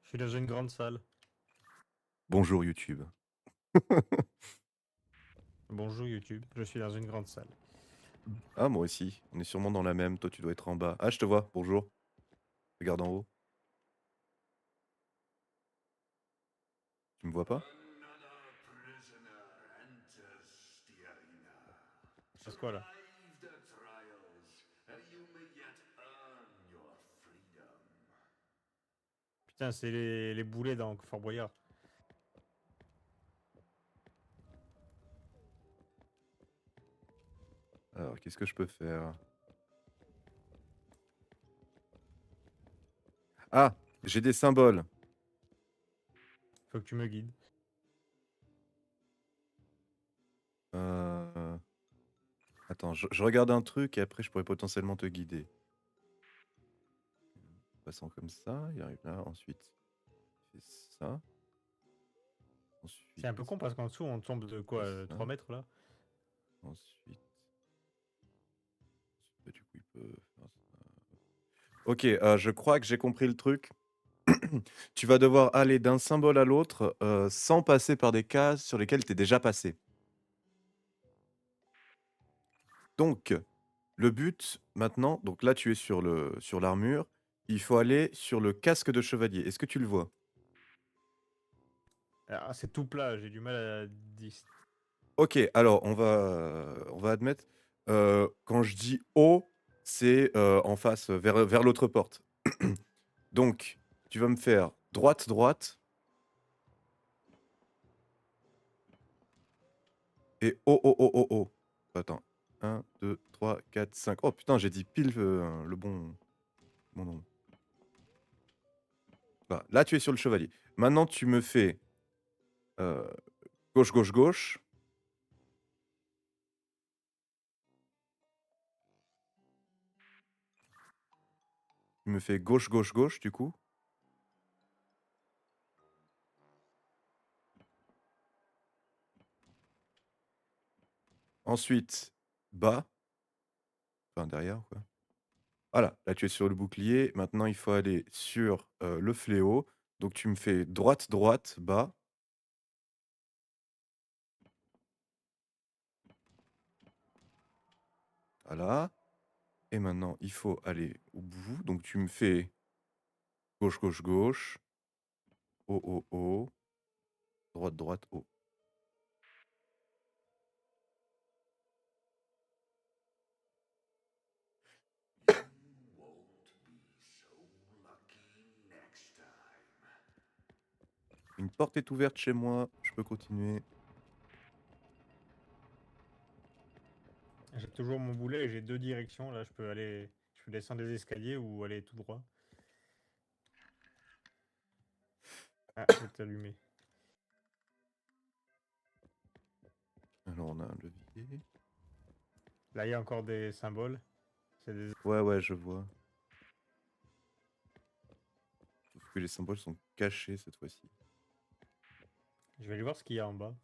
Je suis dans une grande salle. Bonjour YouTube. Bonjour YouTube, je suis dans une grande salle. Ah, moi aussi. On est sûrement dans la même. Toi, tu dois être en bas. Ah, je te vois. Bonjour. Regarde en haut. Tu me vois pas? Another prisoner enters the arena. Il se passe quoi là? Survive the trials, and you may yet earn your freedom. Putain, c'est les boulets dans Fort Boyard. Alors, qu'est-ce que je peux faire? Ah, j'ai des symboles. Faut que tu me guides. Euh... Attends, je regarde un truc et après, je pourrais potentiellement te guider. Passant comme ça, il arrive là. Ensuite, il fait ça. C'est un peu Ensuite, con parce qu'en dessous on tombe de il quoi fait 3 ça. mètres là? Ensuite, bah, du coup, il peut faire ça. Ok, je crois que j'ai compris le truc. Tu vas devoir aller d'un symbole à l'autre sans passer par des cases sur lesquelles tu es déjà passé. Donc, le but maintenant, donc là tu es sur l'armure, il faut aller sur le casque de chevalier. Est-ce que tu le vois? Ah, c'est tout plat, j'ai du mal à dis. Ok, alors on va admettre, quand je dis haut, c'est en face, vers l'autre porte. Donc, tu vas me faire droite, droite et haut, haut, haut, haut, haut. Attends, 1, 2, 3, 4, 5. Oh putain, j'ai dit pile le bon nombre. Voilà, là, tu es sur le chevalier. Maintenant, tu me fais gauche, gauche, gauche. Tu me fais gauche, gauche, gauche, du coup. Ensuite, bas. Enfin, derrière, quoi. Voilà, là, tu es sur le bouclier. Maintenant, il faut aller sur le fléau. Donc, tu me fais droite, droite, bas. Voilà. Et maintenant, il faut aller au bout. Donc, tu me fais gauche, gauche, gauche. Haut, haut, haut. Droite, droite, haut. You won't be so lucky next time. Une porte est ouverte chez moi. Je peux continuer. J'ai toujours mon boulet et j'ai deux directions. Là, je peux descendre des escaliers ou aller tout droit. Ah, c'est allumé. Alors, on a un levier. Là, il y a encore des symboles. C'est des... Ouais, ouais, je vois. Sauf que les symboles sont cachés cette fois-ci. Je vais aller voir ce qu'il y a en bas.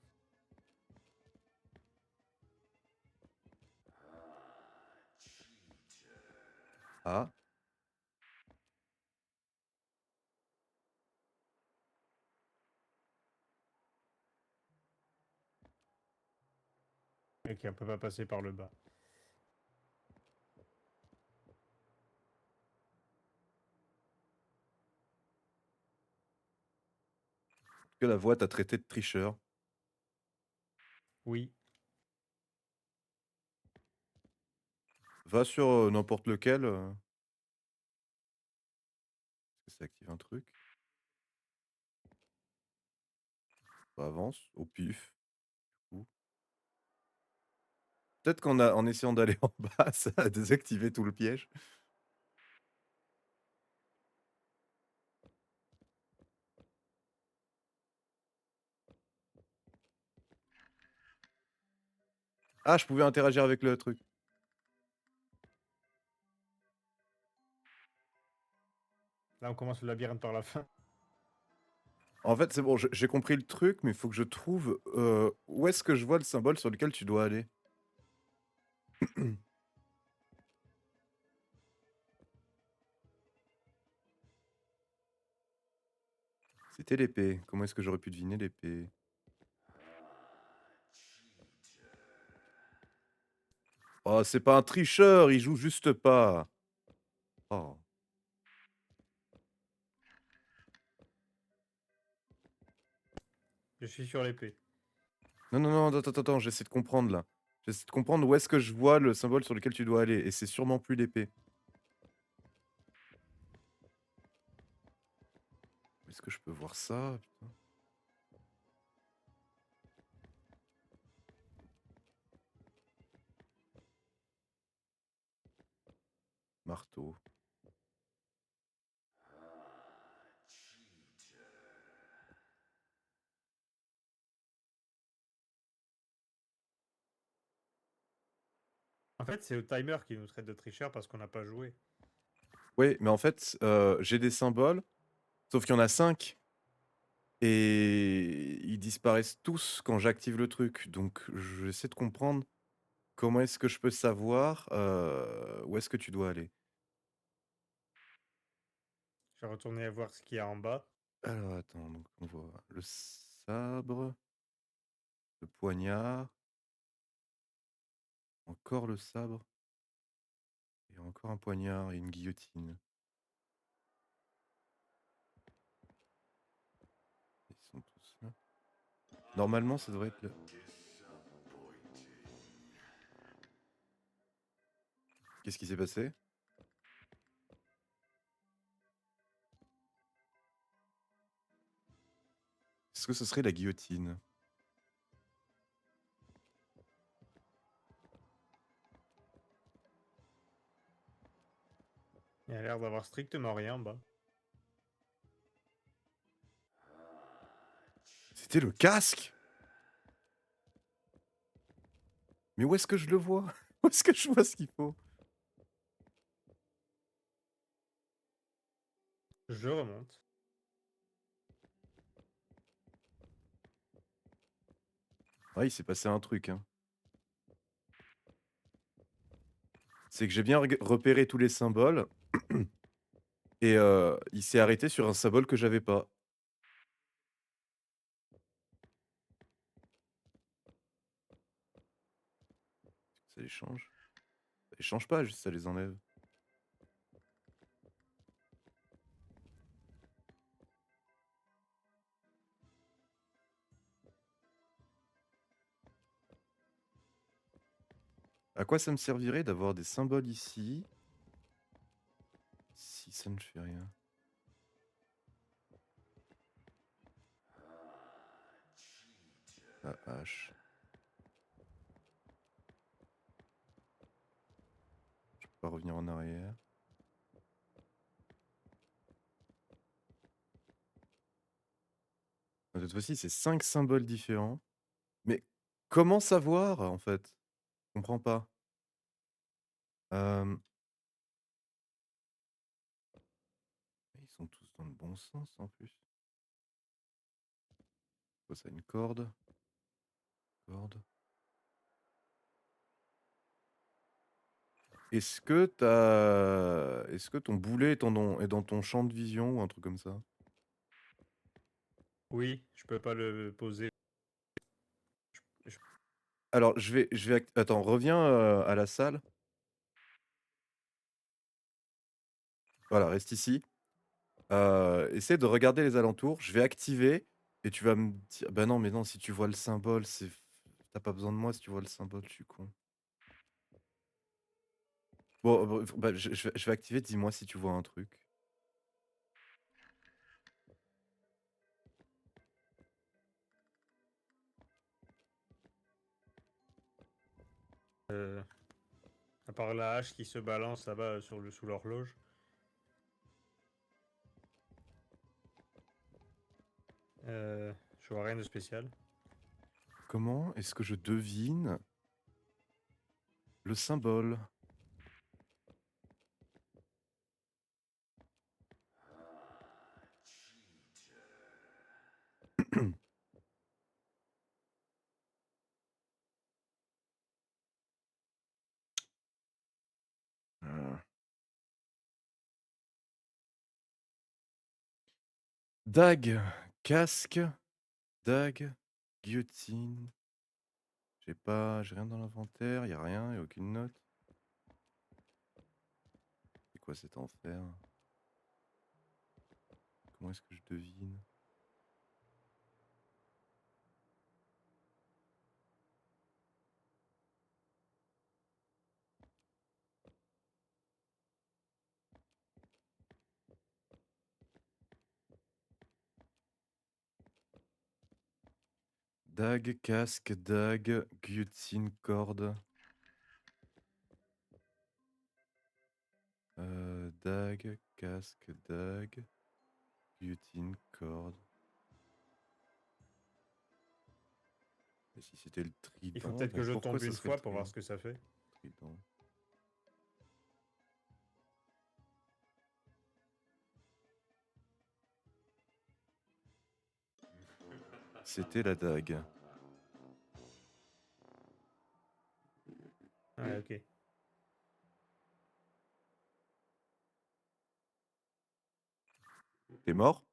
Ah, Ok, on peut pas passer par le bas. que la voix t'a traité de tricheur. Oui. Va sur n'importe lequel. Est-ce que ça active un truc? Bah, avance, au pif. Ou- Peut-être en essayant d'aller en bas, ça a désactivé tout le piège. Ah, je pouvais interagir avec le truc. Là, on commence le labyrinthe par la fin. En fait, c'est bon, j'ai compris le truc, mais il faut que je trouve où est-ce que je vois le symbole sur lequel tu dois aller. C'était l'épée. Comment est-ce que j'aurais pu deviner l'épée? Oh, c'est pas un tricheur, il joue juste pas. Oh. Je suis sur l'épée. Non, non, non, attends, attends, attends, j'essaie de comprendre là. J'essaie de comprendre où est-ce que je vois le symbole sur lequel tu dois aller. Et c'est sûrement plus l'épée. Où est-ce que je peux voir ça? Putain. Marteau. En fait, c'est au timer qui nous traite de tricheur parce qu'on n'a pas joué. Oui, mais en fait, j'ai des symboles, sauf qu'il y en a 5. Et ils disparaissent tous quand j'active le truc. Donc, j'essaie de comprendre comment est-ce que je peux savoir où est-ce que tu dois aller. Je vais retourner voir ce qu'il y a en bas. Alors, attends, donc on voit le sabre, le poignard, encore le sabre, et encore un poignard et une guillotine. Ils sont tous là. Normalement, ça devrait être là. Qu'est-ce qui s'est passé? Est-ce que ce serait la guillotine? Il a l'air d'avoir strictement rien en bas. C'était le casque? Mais où est-ce que je le vois? Où est-ce que je vois ce qu'il faut? Je remonte. Ah, il s'est passé un truc, hein. C'est que j'ai bien repéré tous les symboles et il s'est arrêté sur un symbole que j'avais pas. Ça les change? Ça les change pas, juste ça les enlève. À quoi ça me servirait d'avoir des symboles ici si ça ne fait rien? La hache. Je peux pas revenir en arrière. Cette fois-ci, c'est 5 symboles différents. Mais comment savoir, en fait? Je comprends pas. Hem, Ils sont tous dans le bon sens, en plus. Quoi ça, une corde? Corde. Est-ce que ton boulet est dans ton champ de vision ou un truc comme ça? Oui, je peux pas le poser. Je- Alors, attends, reviens, à la salle. Voilà, reste ici. Essaie de regarder les alentours. Je vais activer et tu vas me dire bah, non, mais non, si tu vois le symbole, c'est tu pas besoin de moi si tu vois le symbole, je suis con. Bon, bah, je vais activer, dis-moi si tu vois un truc. euh, à part la hache qui se balance là-bas sous l'horloge. Je vois rien de spécial. Comment est-ce que je devine le symbole? Heu, dague, Casque, dague, guillotine. J'ai rien dans l'inventaire, y a rien, y a aucune note. C'est quoi cet enfer? Comment est-ce que je devine? Dague, casque, dague, guillotine, corde. Dague, casque, dague, guillotine, corde. Et si c'était le Il faut trident, peut-être mais que je pourquoi tombe ça une serait le fois pour voir trident? ce que ça fait. Trident. C'était la dague. Ouais, ok. T'es mort?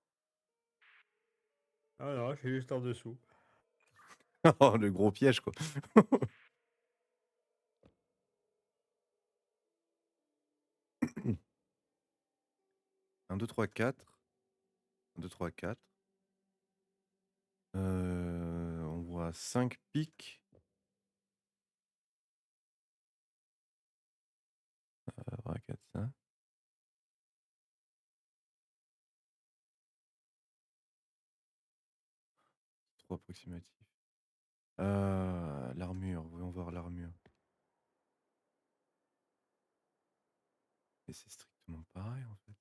Ah non, je suis juste en dessous. Oh, le gros piège, quoi. 1, 2, 3, 4. 1, 2, 3, 4. On voit 5 pics. Voilà, 4, ça. 3 approximatifs. L'armure, voyons voir l'armure. Et c'est strictement pareil, en fait.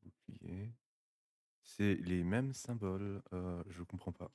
Bouclier. C'est les mêmes symboles. Je comprends pas.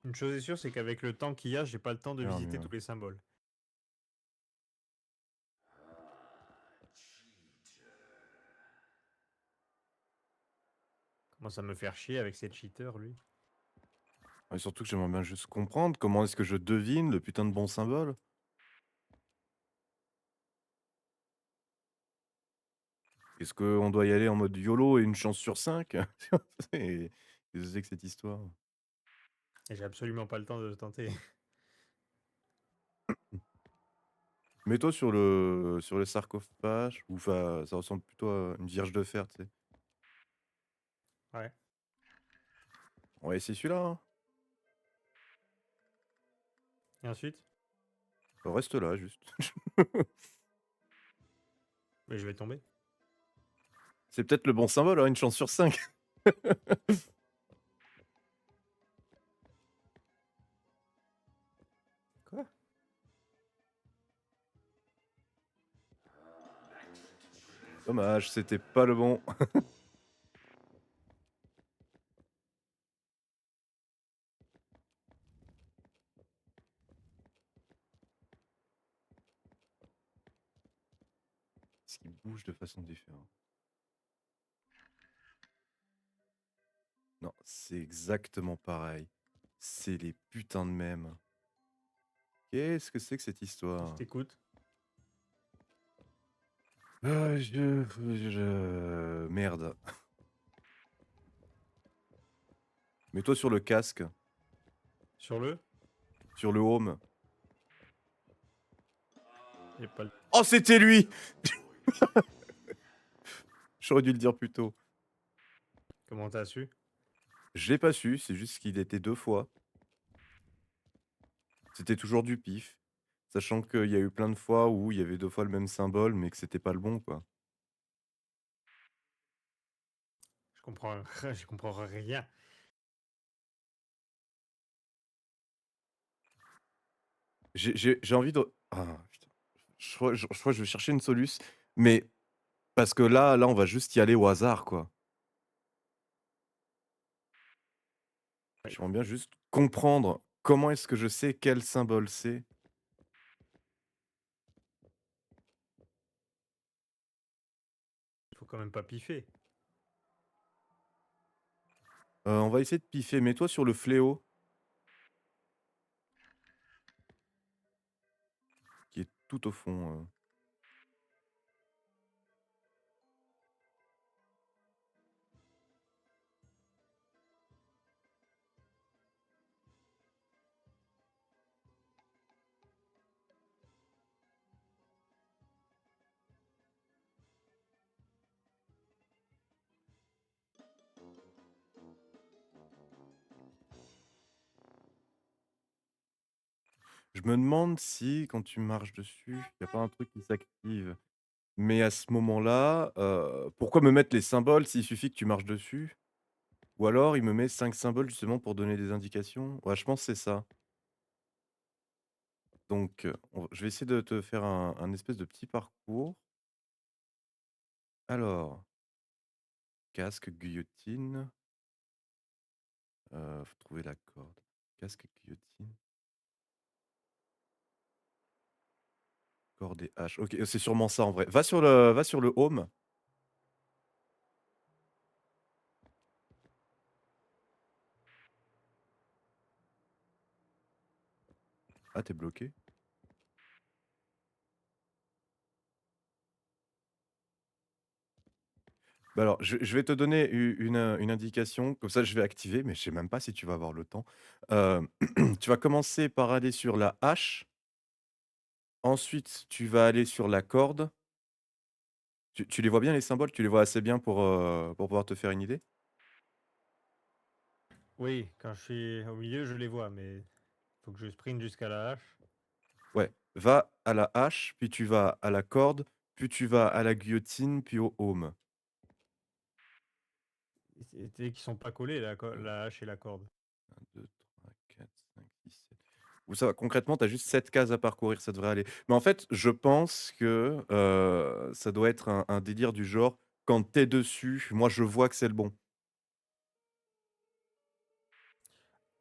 Une chose est sûre, c'est qu'avec le temps qu'il y a, j'ai pas le temps de visiter L'armure. tous les symboles. Commence à me faire chier avec ces cheaters, lui. Et surtout que j'aimerais bien juste comprendre comment est-ce que je devine le putain de bon symbole. Est-ce qu'on doit y aller en mode YOLO et une chance sur 5? Qu'est-ce que c'est que cette histoire? Et j'ai absolument pas le temps de tenter. Mets-toi sur le sarcophage, ou enfin, ça ressemble plutôt à une vierge de fer, tu sais. Ouais. On va essayer celui-là, hein. Et ensuite? Reste là, juste. Mais je vais tomber. C'est peut-être le bon symbole, hein, une chance sur 5. Quoi? Dommage, c'était pas le bon. Est-ce qu'il bouge de façon différente? Non, c'est exactement pareil. C'est les putains de mêmes. Qu'est-ce que c'est que cette Je histoire? t'écoute. Merde. Mets-toi sur le casque, Sur le? sur le home. J'ai pas le... Oh, c'était lui! J'aurais dû le dire plus tôt. Comment t'as su? Je l'ai pas su, c'est juste qu'il était 2 fois. C'était toujours du pif. Sachant qu'il y a eu plein de fois où il y avait 2 fois le même symbole, mais que c'était pas le bon, quoi. Je comprends... je comprends rien. J'ai envie de... Ah, putain. je crois que je vais chercher une soluce, mais parce que là, on va juste y aller au hasard, quoi. Ouais, J'aimerais bien juste comprendre comment est-ce que je sais quel symbole c'est? il faut quand même pas piffer. On va essayer de piffer. Mets-toi sur le fléau, qui est tout au fond. Je me demande si, quand tu marches dessus, il y a pas un truc qui s'active. Mais à ce moment-là, pourquoi me mettre les symboles s'il suffit que tu marches dessus? Ou alors il me met 5 symboles justement pour donner des indications? Ouais, je pense que c'est ça. Donc, je vais essayer de te faire un espèce de petit parcours. Alors, casque, guillotine, faut trouver la corde. Casque, guillotine, corde et hache. OK, c'est sûrement ça en vrai. Va sur le home. Ah, tu es bloqué? Bah, alors, je vais te donner une indication, comme ça je vais activer, mais je sais même pas si tu vas avoir le temps. Hem, tu vas commencer par aller sur la hache, ensuite tu vas aller sur la corde. Tu les vois bien les symboles? Tu les vois assez bien pour pouvoir te faire une idée? Oui, quand je suis au milieu, je les vois, mais faut que je sprint jusqu'à la hache. Ouais, va à la hache, puis tu vas à la corde, puis tu vas à la guillotine, puis au home. Et qui sont pas collés, la hache et la corde. 1, 2, 3, 4, 5, 6, 7. Ou ça va, concrètement, tu as juste 7 cases à parcourir, ça devrait aller. Mais en fait, je pense que, ça doit être un délire du genre, quand tu es dessus, moi je vois que c'est le bon.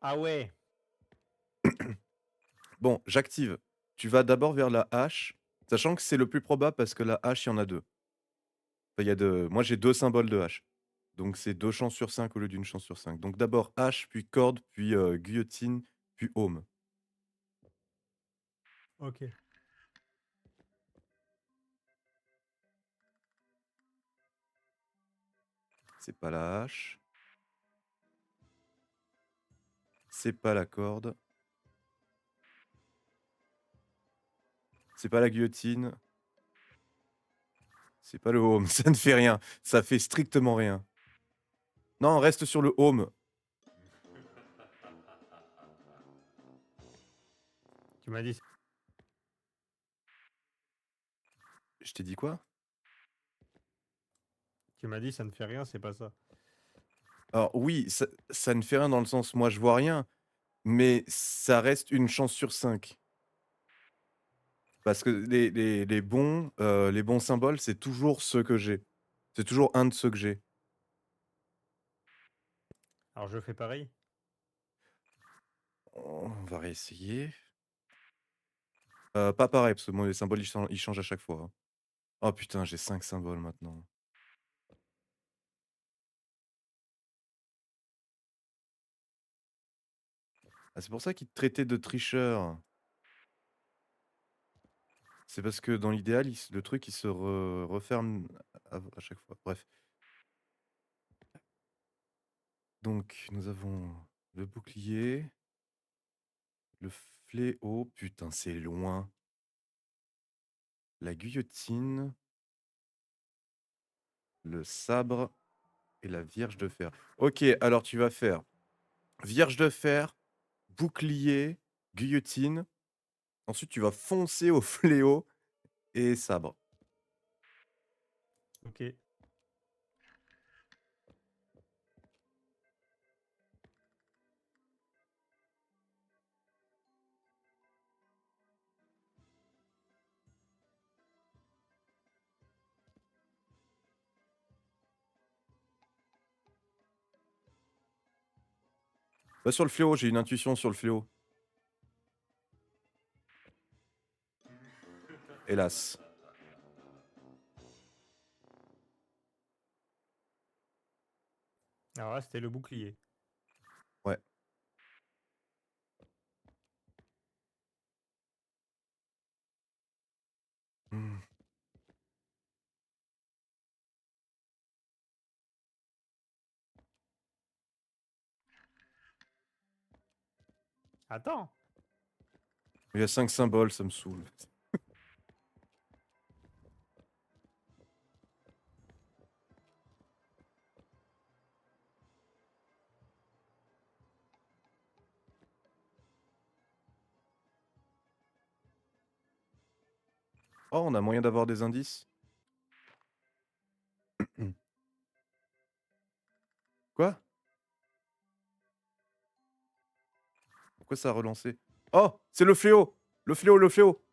Ah ouais! Bon, j'active. Tu vas d'abord vers la hache, sachant que c'est le plus probable parce que la hache, il y en a 2. Enfin, il y a de moi j'ai 2 symboles de hache. Donc c'est 2 chances sur 5 au lieu d'une chance sur 5. Donc d'abord hache, puis corde, puis, guillotine, puis home. OK. C'est pas la hache, c'est pas la corde, c'est pas la guillotine, c'est pas le home, ça ne fait rien, ça fait strictement rien. Non, reste sur le home. Tu m'as dit Je t'ai dit quoi? tu m'as dit ça ne fait rien, c'est pas ça. Alors oui, ça ne fait rien dans le sens moi je vois rien, mais ça reste une chance sur 5. Parce que les bons symboles, c'est toujours ceux que j'ai. C'est toujours un de ceux que j'ai. Alors je fais pareil? On va réessayer. Pas pareil, parce que moi les symboles ils changent à chaque fois, hein. Oh putain, j'ai 5 symboles maintenant. Ah, c'est pour ça qu'ils te traitaient de tricheur. C'est parce que dans l'idéal, le truc il se referme à chaque fois. Bref. Donc nous avons le bouclier, le fléau, putain c'est loin. La guillotine, le sabre et la vierge de fer. OK, alors tu vas faire vierge de fer, bouclier, guillotine. Ensuite, tu vas foncer au fléau et sabre. OK. Va sur le fléau, j'ai une intuition sur le fléau. Hélas. Alors là, c'était le bouclier. Ouais. Hmm. Attends. Il y a 5 symboles, ça me saoule. Oh, on a moyen d'avoir des indices? Quoi? Pourquoi ça a relancé? Oh! C'est le fléau! Le fléau, le fléau!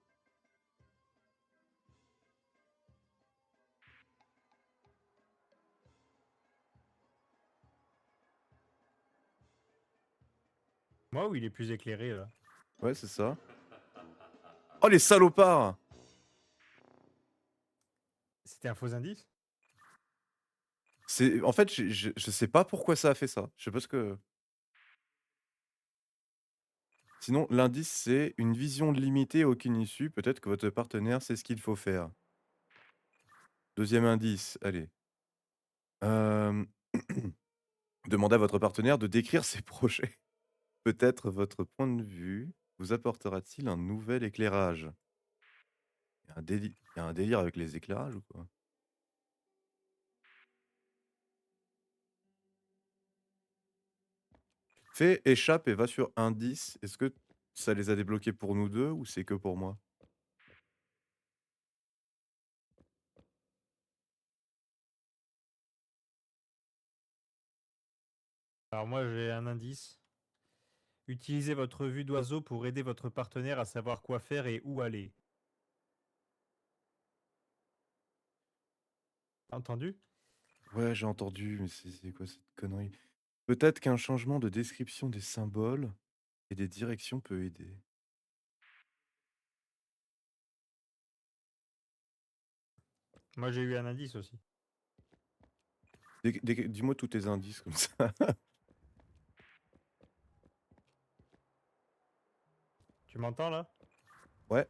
Moi ou il est plus éclairé là? Ouais, c'est ça. Oh, les salopards! C'était un faux indice? C'est en fait, je sais pas pourquoi ça a fait ça. Je sais pas ce que sinon, l'indice, c'est une vision limitée, aucune issue. Peut-être que votre partenaire sait ce qu'il faut faire. Deuxième indice, allez. Hem, demandez à votre partenaire de décrire ses projets. Peut-être votre point de vue vous apportera-t-il un nouvel éclairage? Il y a un délire avec les éclairages ou quoi? Fais échappe et va sur indice. Est-ce que ça les a débloqués pour nous 2 ou c'est que pour moi? Alors moi j'ai un indice. Utilisez votre vue d'oiseau pour aider votre partenaire à savoir quoi faire et où aller. Entendu? Ouais, j'ai entendu, mais c'est quoi cette connerie? Peut-être qu'un changement de description des symboles et des directions peut aider. Moi j'ai eu un indice aussi. Dis-moi tous tes indices comme ça. Tu m'entends là? Ouais.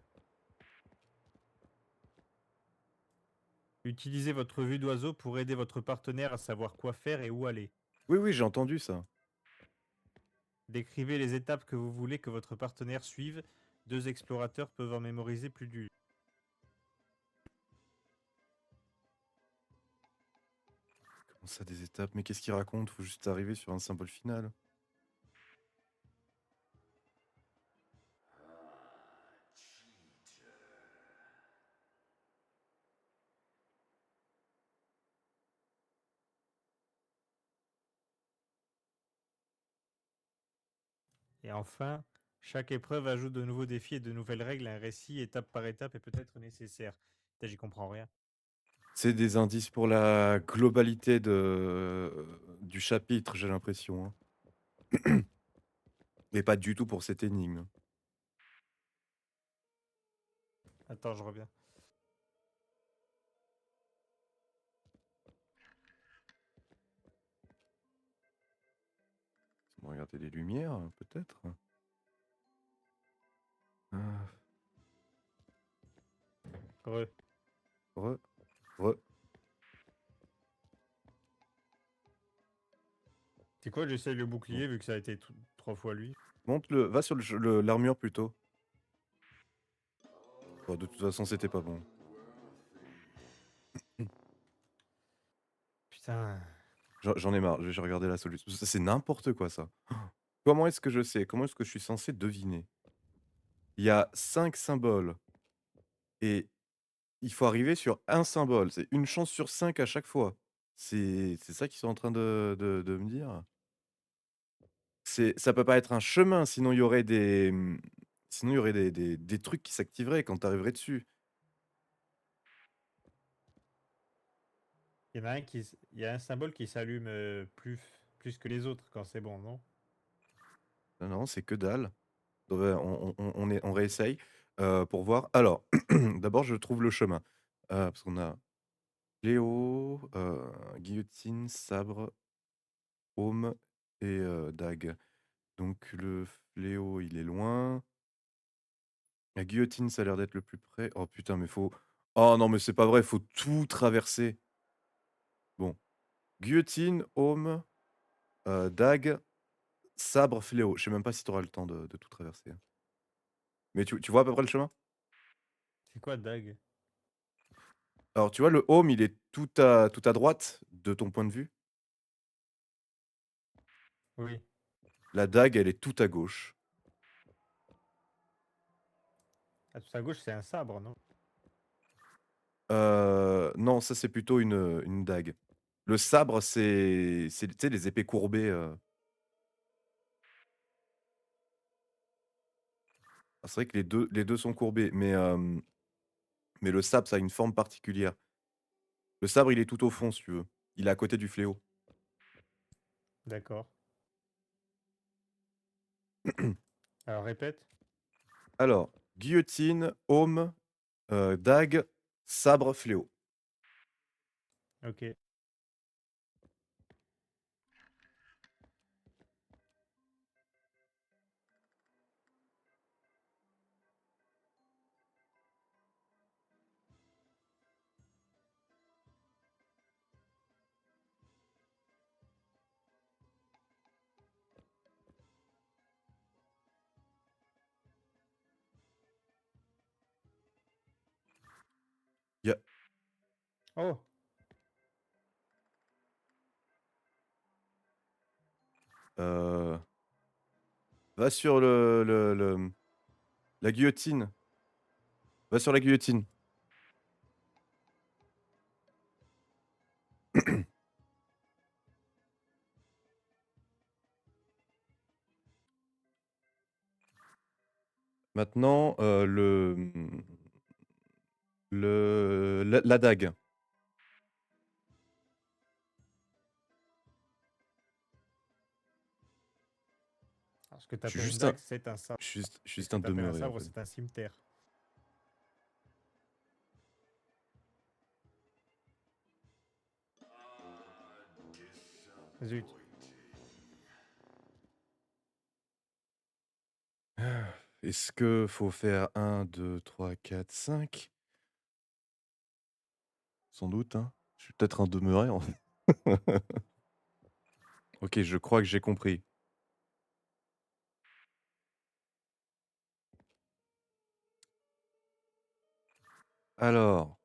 Utilisez votre vue d'oiseau pour aider votre partenaire à savoir quoi faire et où aller. Oui, oui, j'ai entendu ça. Décrivez les étapes que vous voulez que votre partenaire suive. 2 explorateurs peuvent en mémoriser plus d'une. Comment ça, des étapes? Mais qu'est-ce qu'il raconte? Faut juste arriver sur un symbole final. Et enfin, chaque épreuve ajoute de nouveaux défis et de nouvelles règles. Un récit, étape par étape, est peut-être nécessaire. Putain, j'y comprends rien. C'est des indices pour la globalité du chapitre, j'ai l'impression, hein. Et pas du tout pour cette énigme. Attends, je reviens. On va regarder les lumières, peut-être? Ah, Re. re, re. C'est quoi, j'essaye le Bon. bouclier vu que ça a été 3 fois lui. Monte va sur l'armure plutôt. Bon, de toute façon, c'était pas bon. Putain. J'en ai marre, j'ai regardé la solution. C'est n'importe quoi ça. Comment est-ce que je sais? Comment est-ce que je suis censé deviner? Il y a 5 symboles et il faut arriver sur un symbole. C'est une chance sur 5 à chaque fois. C'est ça qu'ils sont en train de me dire? Ça peut pas être un chemin, sinon il y aurait sinon il y aurait des trucs qui s'activeraient quand tu arriverais dessus. Il y en a un il y a un symbole qui s'allume plus que les autres quand c'est bon, non? Non, non, c'est que dalle. Ouais, on réessaye, pour voir. Alors, d'abord, je trouve le chemin, parce qu'on a Léo, guillotine, sabre, aume et dague. Donc le fléau, il est loin. La guillotine, ça a l'air d'être le plus près. Oh putain, mais faut oh non, mais c'est pas vrai, faut tout traverser. Bon, guillotine, aume, dague, sabre, fléau. Je sais même pas si tu auras le temps de tout traverser, hein. Mais tu vois à peu près le chemin? C'est quoi Dag? Alors, tu vois, le home, il est tout à droite de ton point de vue. Oui. La dague, elle est tout à gauche. À tout à gauche, c'est un sabre, non? Non, ça, c'est plutôt une dague. Le sabre, c'est tu sais, les épées courbées, ah, c'est vrai que les deux sont courbés, mais le sabre, ça a une forme particulière. Le sabre, il est tout au fond, si tu veux. Il est à côté du fléau. D'accord. Alors répète. Alors, guillotine, aume, dague, sabre, fléau. Ok. Il y a Oh! heu, va sur la guillotine. Va sur la guillotine. Maintenant, la dague. Alors, ce que tu Je suis appelles une juste un dague, c'est un sabre. je suis Et ce juste que un tu appelles un demeuré, en sabre, fait. c'est un cimetière. Zut. Est-ce que faut faire 1, 2, 3, 4, 5? Sans doute, hein. Je suis peut-être un demeuré, en fait. OK, je crois que j'ai compris. Alors,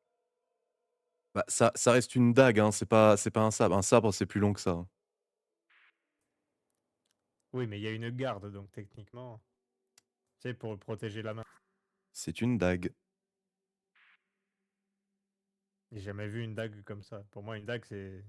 bah, ça reste une dague, hein, c'est pas un sabre. Un sabre, c'est plus long que ça, hein. Oui, mais il y a une garde, donc techniquement, c'est pour protéger la main. C'est une dague. J'ai jamais vu une dague comme ça. Pour moi, une dague, c'est.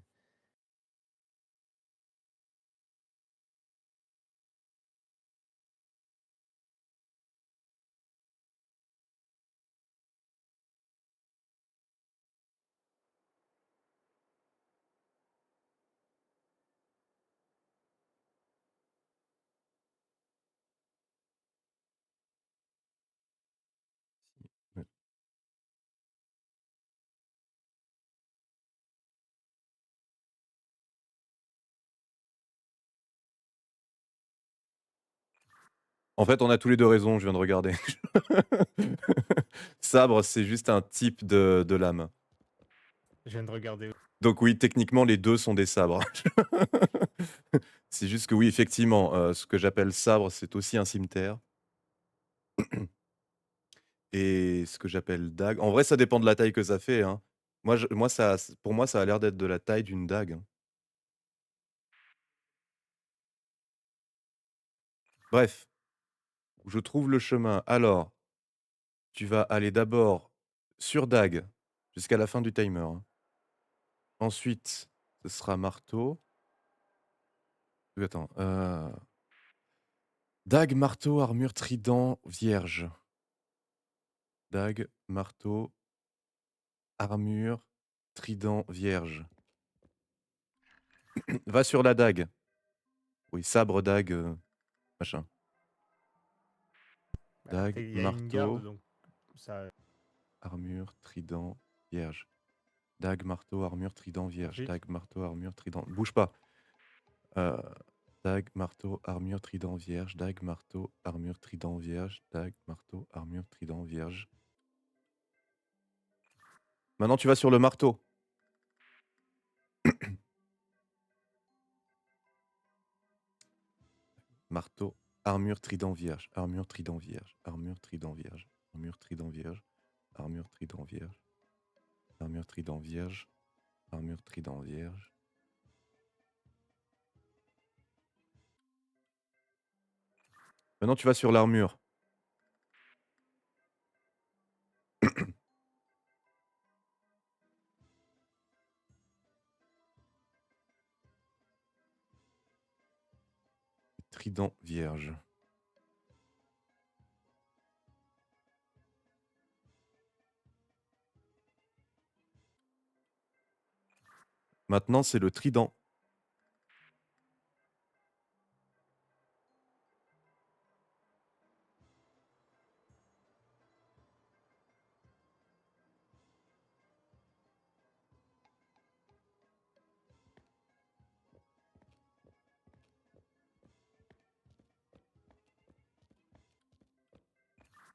Ouais. En fait, on a tous les 2 raison, je viens de regarder. Sabre, c'est juste un type de lame. Je viens de regarder. Donc oui, techniquement, les 2 sont des sabres. C'est juste que oui, effectivement, ce que j'appelle sabre, c'est aussi un cimetière. Et ce que j'appelle dague en vrai, ça dépend de la taille que ça fait, hein. Moi ça pour moi, ça a l'air d'être de la taille d'une dague, hein. Bref, je trouve le chemin. Alors, tu vas aller d'abord sur dague jusqu'à la fin du timer, hein. Ensuite, ce sera marteau. Attends, dague, marteau, armure, trident, vierge. Dague, marteau, armure, trident, vierge. Va sur la dague. Oui, sabre, dague, machin. Bah, dague, il y a une garde, marteau, donc ça. armure, trident, vierge. Dague, marteau, armure, trident, vierge. Ensuite, Dague, marteau, armure, trident. Bouge pas. Euh, dague, marteau, armure, trident, vierge. Dague, marteau, armure, trident, vierge. Dague, marteau, armure, trident, vierge. Maintenant, tu vas sur le marteau. Marteau, armure, trident, vierge. Armure, trident, vierge. Armure, trident, vierge. Armure, trident, vierge. Armure, trident, vierge. Armure, trident, vierge. Armure, trident, vierge. Maintenant, tu vas sur l'armure. Trident, vierge. Maintenant, c'est le trident.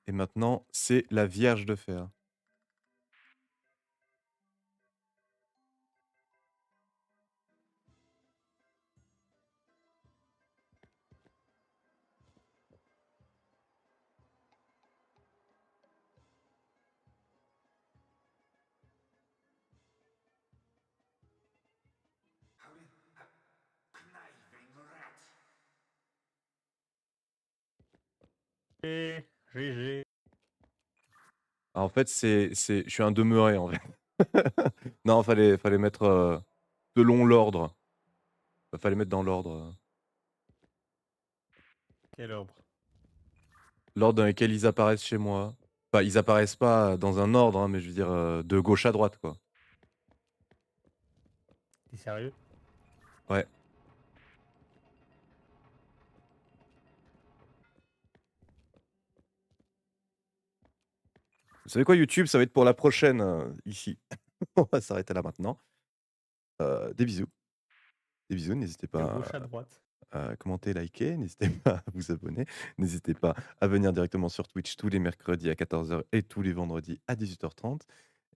Et maintenant, c'est la vierge de fer. Conniving rat. GG. Ah, en fait, je suis un demeuré, en fait. Non, fallait mettre selon l'ordre. Fallait mettre dans l'ordre. Quel ordre? L'ordre dans lequel ils apparaissent chez moi. Enfin, ils apparaissent pas dans un ordre, hein, mais je veux dire de gauche à droite, quoi. T'es sérieux? Ouais. Vous savez quoi, YouTube, ça va être pour la prochaine, ici. On va s'arrêter là maintenant. Des bisous. Des bisous, n'hésitez De pas gauche à droite. à commenter, liker, n'hésitez pas à vous abonner, n'hésitez pas à venir directement sur Twitch tous les mercredis à 14h et tous les vendredis à 18h30.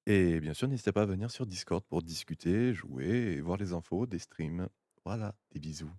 Et bien sûr, n'hésitez pas à venir sur Discord pour discuter, jouer et voir les infos des streams. Voilà, des bisous.